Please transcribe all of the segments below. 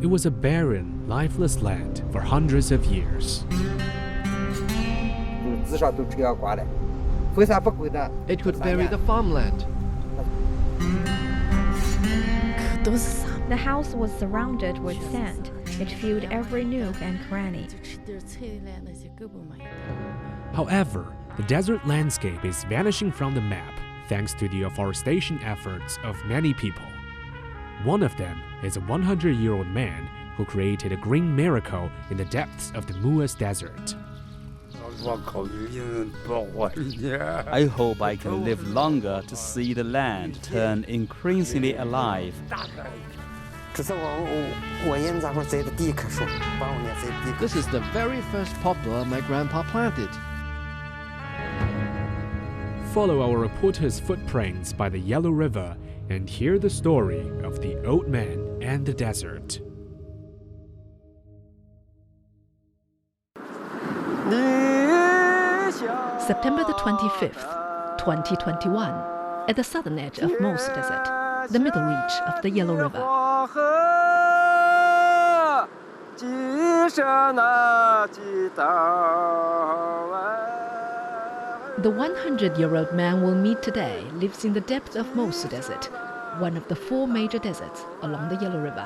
It was a barren, lifeless land for hundreds of years. It could bury the farmland. The house was surrounded with sand. It filled every nook and cranny. However, the desert landscape is vanishing from the map thanks to the afforestation efforts of many people. One of them is a 100-year-old man who created a green miracle in the depths of the Muas Desert. I hope I can live longer to see the land turn increasingly alive. This is the very first poplar my grandpa planted. Follow our reporter's footprints by the Yellow River and hear the story of the old man and the desert. September the 25th, 2021, at the southern edge of Mosu Desert, the middle reach of the Yellow River. The 100-year-old man we'll meet today lives in the depths of Mosu Desert, one of the 4 major deserts along the Yellow River.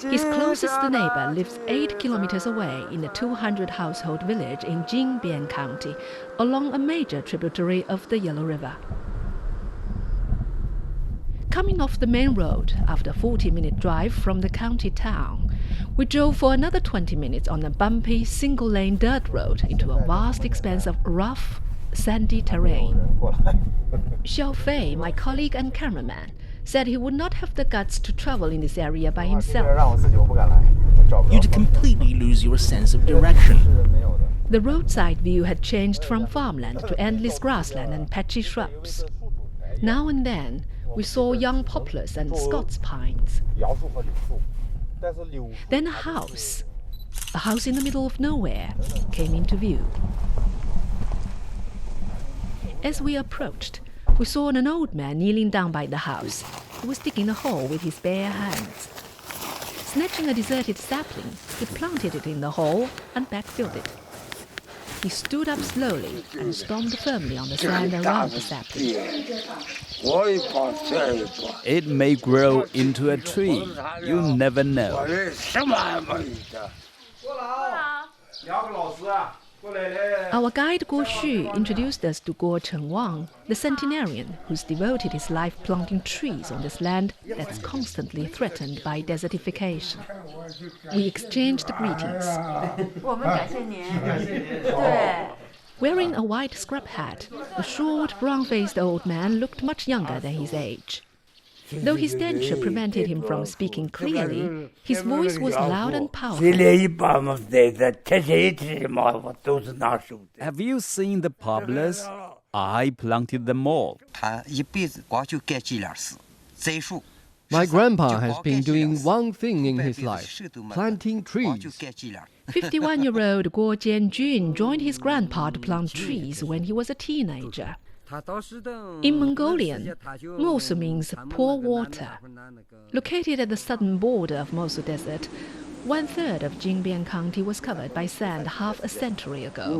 His closest neighbor lives 8 kilometers away in a 200-household village in Jingbian County, along a major tributary of the Yellow River. Coming off the main road after a 40-minute drive from the county town, we drove for another 20 minutes on a bumpy, single-lane dirt road into a vast expanse of rough, sandy terrain. Xiao Fei, my colleague and cameraman, said he would not have the guts to travel in this area by himself. You'd completely lose your sense of direction. The roadside view had changed from farmland to endless grassland and patchy shrubs. Now and then, we saw young poplars and Scots pines. Then a house in the middle of nowhere, came into view. As we approached, we saw an old man kneeling down by the house. He was digging a hole with his bare hands. Snatching a deserted sapling, he planted it in the hole and backfilled it. He stood up slowly and stomped firmly on the sand around the sapling. It may grow into a tree. You never know. Our guide Guo Xu introduced us to Guo Chengwang, the centenarian who's devoted his life planting trees on this land that's constantly threatened by desertification. We exchanged greetings. Wearing a white scrub hat, the short, brown-faced old man looked much younger than his age. Though his denture prevented him from speaking clearly, his voice was loud and powerful. Have you seen the poplars? I planted them all. My grandpa has been doing one thing in his life, planting trees. 51-year-old Guo Jianjun joined his grandpa to plant trees when he was a teenager. In Mongolian, Mosu means poor water. Located at the southern border of Mosu Desert, 1/3 of Jingbian County was covered by sand half a century ago.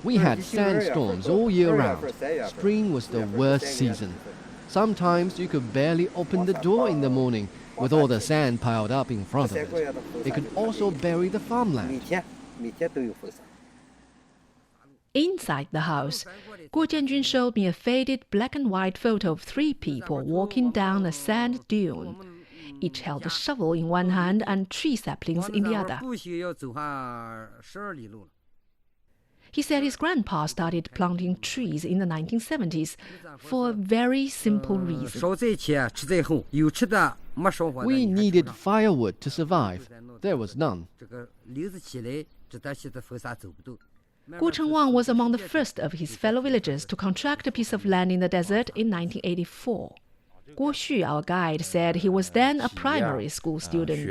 We had sandstorms all year round. Spring was the worst season. Sometimes you could barely open the door in the morning with all the sand piled up in front of it. It could also bury the farmland. Inside the house, Guo Jianjun showed me a faded black and white photo of 3 people walking down a sand dune. Each held a shovel in one hand and tree saplings in the other. He said his grandpa started planting trees in the 1970s for a very simple reason. We needed firewood to survive. There was none. Guo Chengwang was among the first of his fellow villagers to contract a piece of land in the desert in 1984. Guo Xu, our guide, said he was then a primary school student.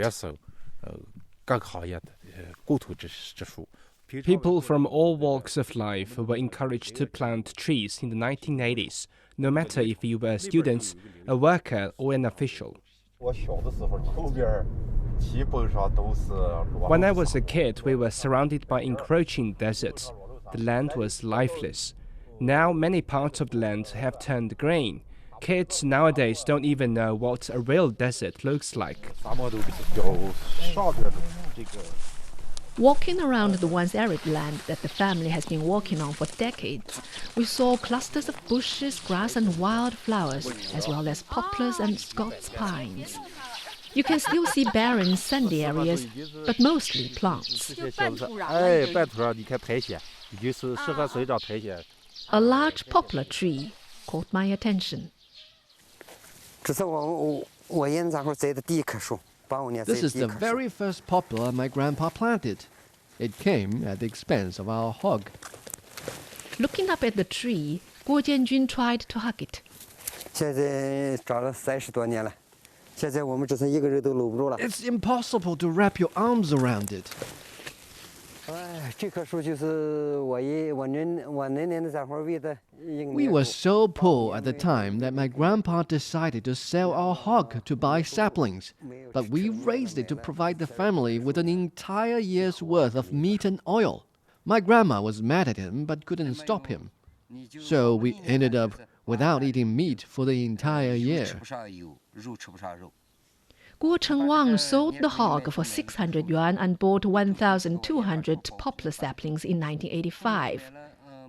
People from all walks of life were encouraged to plant trees in the 1980s no matter if you were a student, a worker, or an official. When I was a kid, we were surrounded by encroaching deserts. The land was lifeless. Now many parts of the land have turned green. Kids nowadays don't even know what a real desert looks like. Walking around the once arid land that the family has been walking on for decades, we saw clusters of bushes, grass and wildflowers, as well as poplars and Scots pines. You can still see barren, sandy areas, but mostly plants. A large poplar tree caught my attention. This is the very first poplar my grandpa planted. It came at the expense of our hog. Looking up at the tree, Guo Jianjun tried to hug it. It's impossible to wrap your arms around it. We were so poor at the time that my grandpa decided to sell our hog to buy saplings. But we raised it to provide the family with an entire year's worth of meat and oil. My grandma was mad at him but couldn't stop him. So we ended up without eating meat for the entire year. Guo Chengwang sold the hog for 600 yuan and bought 1,200 poplar saplings in 1985.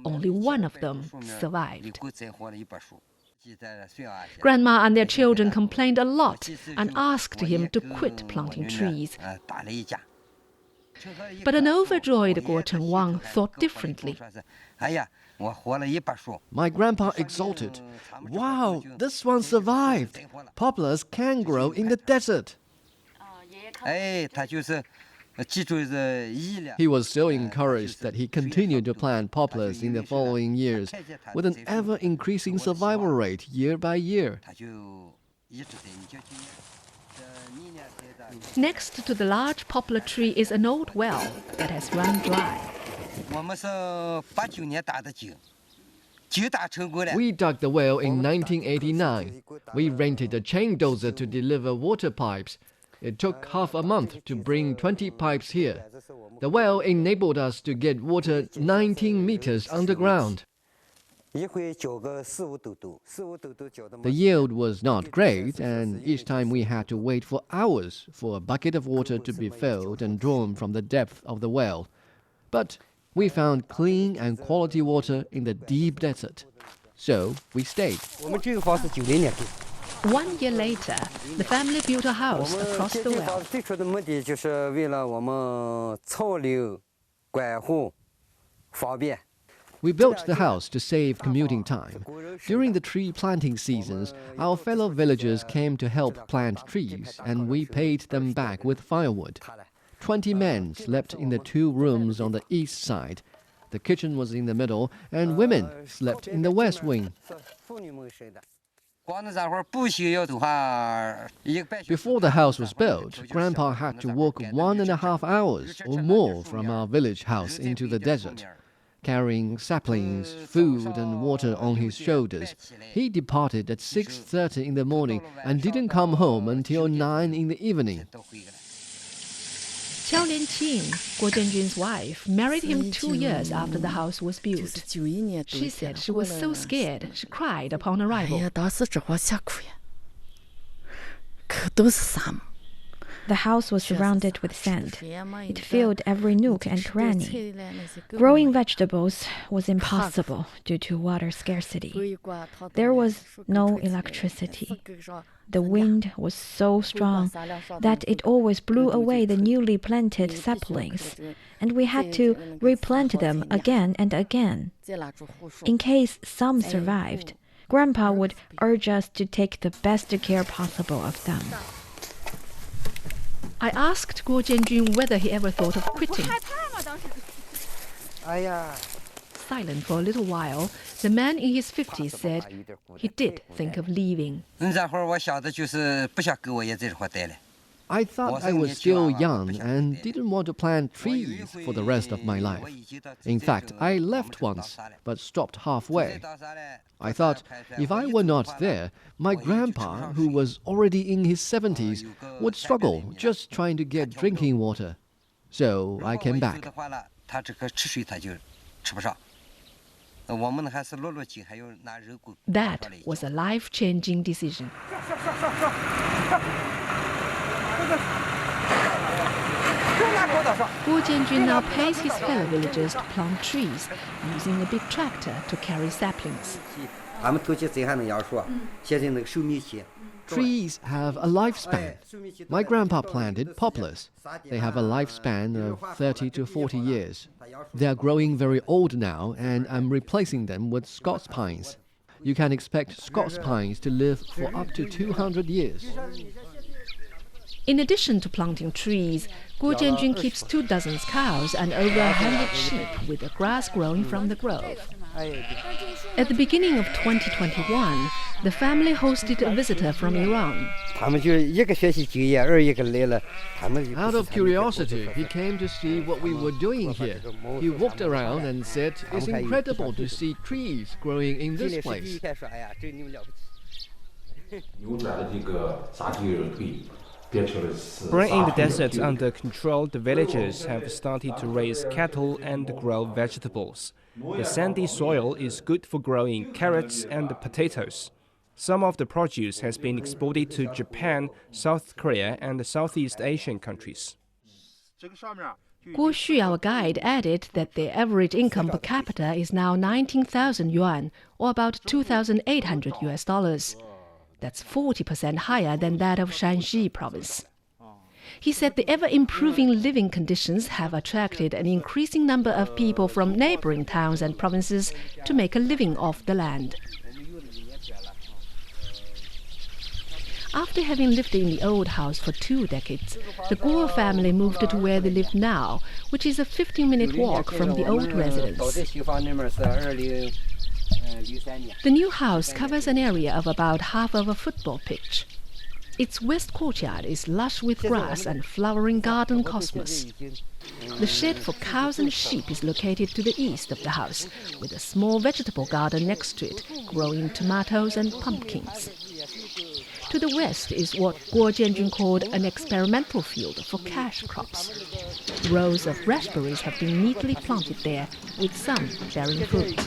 Only one of them survived. Grandma and their children complained a lot and asked him to quit planting trees. But an overjoyed Guo Chengwang thought differently. My grandpa exulted. Wow, this one survived. Poplars can grow in the desert. He was so encouraged that he continued to plant poplars in the following years, with an ever-increasing survival rate year by year. Next to the large poplar tree is an old well that has run dry. We dug the well in 1989. We rented a chain dozer to deliver water pipes. It took half a month to bring 20 pipes here. The well enabled us to get water 19 meters underground. The yield was not great, and each time we had to wait for hours for a bucket of water to be filled and drawn from the depth of the well. But we found clean and quality water in the deep desert. So we stayed. 1 year later, the family built a house across the well. We built the house to save commuting time. During the tree planting seasons, our fellow villagers came to help plant trees, and we paid them back with firewood. 20 men slept in the 2 rooms on the east side. The kitchen was in the middle, and women slept in the west wing. Before the house was built, Grandpa had to walk 1.5 hours or more from our village house into the desert. Carrying saplings, food and water on his shoulders, he departed at 6:30 in the morning and didn't come home until 9 in the evening. Qiao Lianqing, Guo Jianjun's wife, married him 2 years after the house was built. She said she was so scared, she cried upon arrival. The house was surrounded with sand. It filled every nook and cranny. Growing vegetables was impossible due to water scarcity. There was no electricity. The wind was so strong that it always blew away the newly planted saplings, and we had to replant them again and again. In case some survived, Grandpa would urge us to take the best care possible of them. I asked Guo Jianjun whether he ever thought of quitting. Silent for a little while, the man in his 50s said he did think of leaving. I thought I was still young and didn't want to plant trees for the rest of my life. In fact, I left once, but stopped halfway. I thought if I were not there, my grandpa, who was already in his 70s, would struggle just trying to get drinking water. So I came back. That was a life-changing decision. Guo Jianjun now pays his fellow villagers to plant trees, using a big tractor to carry saplings. Trees have a lifespan. My grandpa planted poplars. They have a lifespan of 30 to 40 years. They are growing very old now, and I'm replacing them with Scots pines. You can expect Scots pines to live for up to 200 years. In addition to planting trees, Guo Jianjun keeps 24 cows and over 100 sheep with the grass growing from the grove. At the beginning of 2021, the family hosted a visitor from Iran. Out of curiosity, he came to see what we were doing here. He walked around and said, "It's incredible to see trees growing in this place." Bringing the deserts under control, the villagers have started to raise cattle and grow vegetables. The sandy soil is good for growing carrots and potatoes. Some of the produce has been exported to Japan, South Korea, and the Southeast Asian countries. Guo Xu, our guide, added that the average income per capita is now 19,000 yuan, or about $2,800. That's 40% higher than that of Shanxi province. He said the ever-improving living conditions have attracted an increasing number of people from neighboring towns and provinces to make a living off the land. After having lived in the old house for 2 decades, the Guo family moved to where they live now, which is a 15-minute walk from the old residence. The new house covers an area of about half of a football pitch. Its west courtyard is lush with grass and flowering garden cosmos. The shed for cows and sheep is located to the east of the house, with a small vegetable garden next to it, growing tomatoes and pumpkins. To the west is what Guo Jianjun called an experimental field for cash crops. Rows of raspberries have been neatly planted there, with some bearing fruit.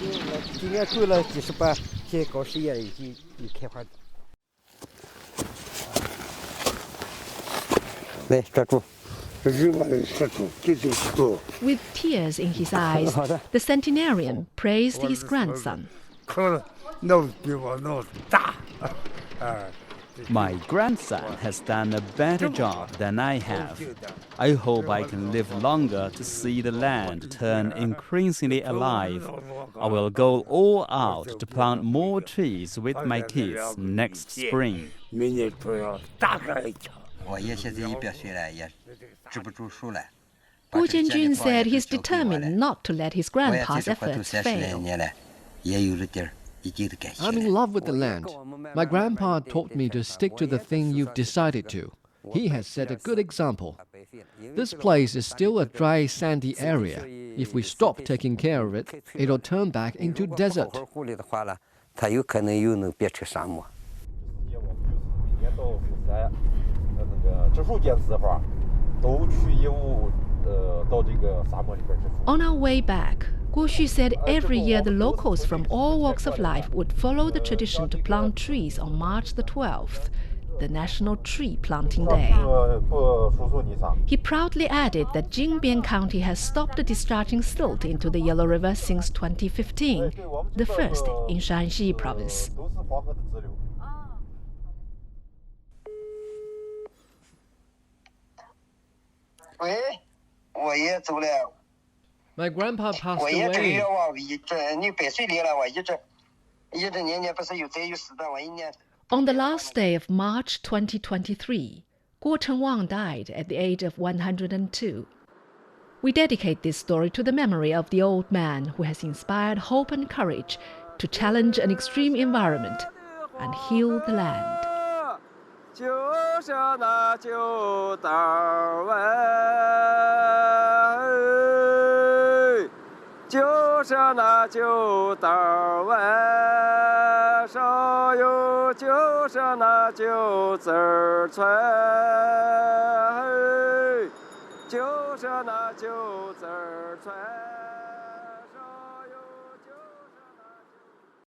With tears in his eyes, the centenarian praised his grandson. My grandson has done a better job than I have. I hope I can live longer to see the land turn increasingly alive. I will go all out to plant more trees with my kids next spring. Guo Jianjun said he's determined not to let his grandpa's efforts fail. I'm in love with the land. My grandpa taught me to stick to the thing you've decided to. He has set a good example. This place is still a dry, sandy area. If we stop taking care of it, it'll turn back into desert. On our way back, Guo Xu said every year the locals from all walks of life would follow the tradition to plant trees on March the 12th, the National Tree Planting Day. He proudly added that Jingbian County has stopped discharging silt into the Yellow River since 2015, the first in Shanxi province. My grandpa passed away. On the last day of March 2023, Guo Chengwang died at the age of 102. We dedicate this story to the memory of the old man who has inspired hope and courage to challenge an extreme environment and heal the land. 是那九道喂，就是那九道喂，少有就是那九字儿吹，就是那九字儿吹。